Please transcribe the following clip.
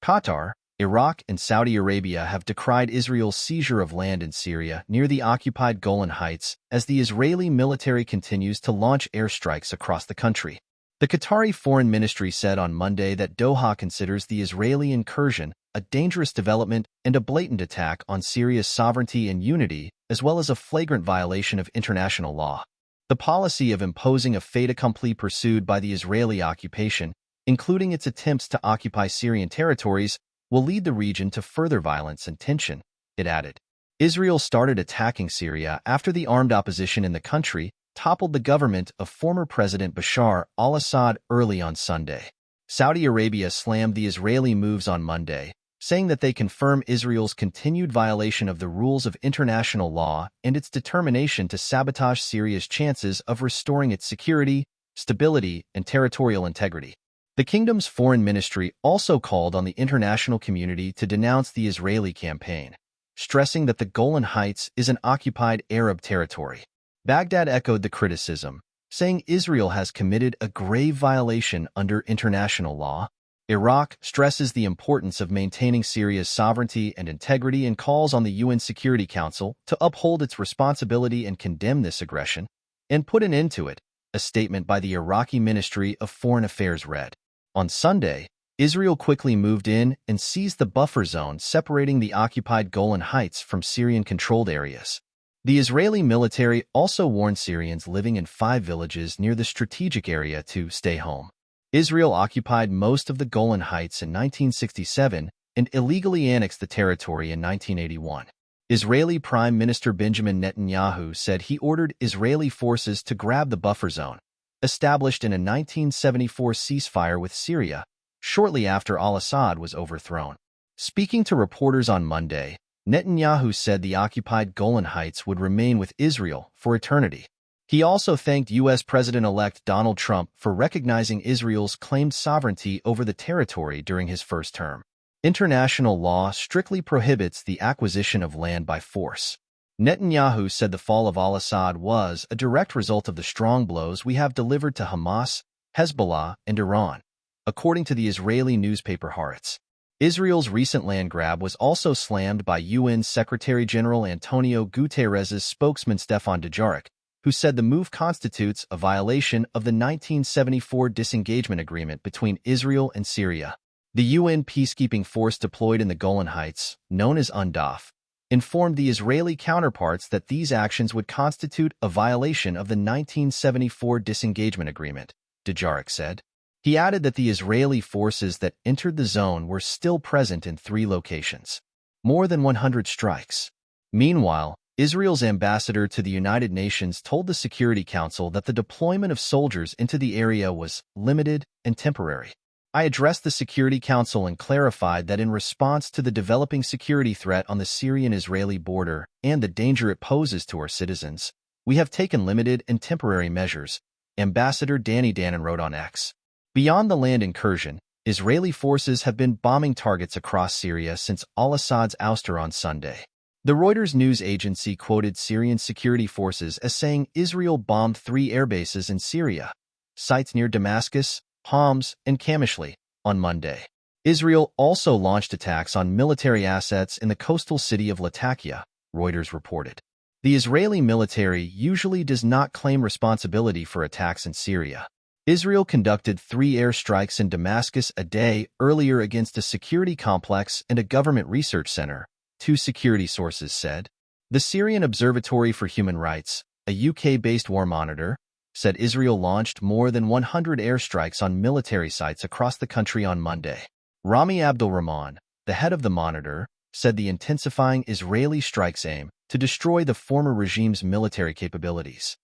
Qatar, Iraq, and Saudi Arabia have decried Israel's seizure of land in Syria near the occupied Golan Heights as the Israeli military continues to launch airstrikes across the country. The Qatari Foreign Ministry said on Monday that Doha considers the Israeli incursion a dangerous development and a blatant attack on Syria's sovereignty and unity, as well as a flagrant violation of international law. The policy of imposing a fait accompli pursued by the Israeli occupation, including its attempts to occupy Syrian territories, will lead the region to further violence and tension, it added. Israel started attacking Syria after the armed opposition in the country toppled the government of former President Bashar al-Assad early on Sunday. Saudi Arabia slammed the Israeli moves on Monday, saying that they confirm Israel's continued violation of the rules of international law and its determination to sabotage Syria's chances of restoring its security, stability, and territorial integrity. The kingdom's foreign ministry also called on the international community to denounce the Israeli campaign, stressing that the Golan Heights is an occupied Arab territory. Baghdad echoed the criticism, saying Israel has committed a grave violation under international law. Iraq stresses the importance of maintaining Syria's sovereignty and integrity and calls on the UN Security Council to uphold its responsibility and condemn this aggression and put an end to it, a statement by the Iraqi Ministry of Foreign Affairs read. On Sunday, Israel quickly moved in and seized the buffer zone separating the occupied Golan Heights from Syrian-controlled areas. The Israeli military also warned Syrians living in 5 villages near the strategic area to stay home. Israel occupied most of the Golan Heights in 1967 and illegally annexed the territory in 1981. Israeli Prime Minister Benjamin Netanyahu said he ordered Israeli forces to grab the buffer zone, established in a 1974 ceasefire with Syria, shortly after al-Assad was overthrown. Speaking to reporters on Monday, Netanyahu said the occupied Golan Heights would remain with Israel for eternity. He also thanked U.S. President-elect Donald Trump for recognizing Israel's claimed sovereignty over the territory during his first term. International law strictly prohibits the acquisition of land by force. Netanyahu said the fall of al-Assad was a direct result of the strong blows we have delivered to Hamas, Hezbollah, and Iran, according to the Israeli newspaper Haaretz. Israel's recent land grab was also slammed by UN Secretary-General Antonio Guterres' spokesman Stefan Dujarric, who said the move constitutes a violation of the 1974 disengagement agreement between Israel and Syria. The UN peacekeeping force deployed in the Golan Heights, known as UNDOF, informed the Israeli counterparts that these actions would constitute a violation of the 1974 disengagement agreement, Dujarric said. He added that the Israeli forces that entered the zone were still present in 3 locations. More than 100 strikes. Meanwhile, Israel's ambassador to the United Nations told the Security Council that the deployment of soldiers into the area was limited and temporary. I addressed the Security Council and clarified that in response to the developing security threat on the Syrian-Israeli border and the danger it poses to our citizens, we have taken limited and temporary measures, Ambassador Danny Danon wrote on X. Beyond the land incursion, Israeli forces have been bombing targets across Syria since al-Assad's ouster on Sunday. The Reuters news agency quoted Syrian security forces as saying Israel bombed 3 airbases in Syria, sites near Damascus, Homs, and Qamishli, on Monday. Israel also launched attacks on military assets in the coastal city of Latakia, Reuters reported. The Israeli military usually does not claim responsibility for attacks in Syria. Israel conducted 3 airstrikes in Damascus a day earlier against a security complex and a government research center, 2 security sources said. The Syrian Observatory for Human Rights, a UK-based war monitor, said Israel launched more than 100 airstrikes on military sites across the country on Monday. Rami Abdulrahman, the head of the monitor, said the intensifying Israeli strikes aim to destroy the former regime's military capabilities.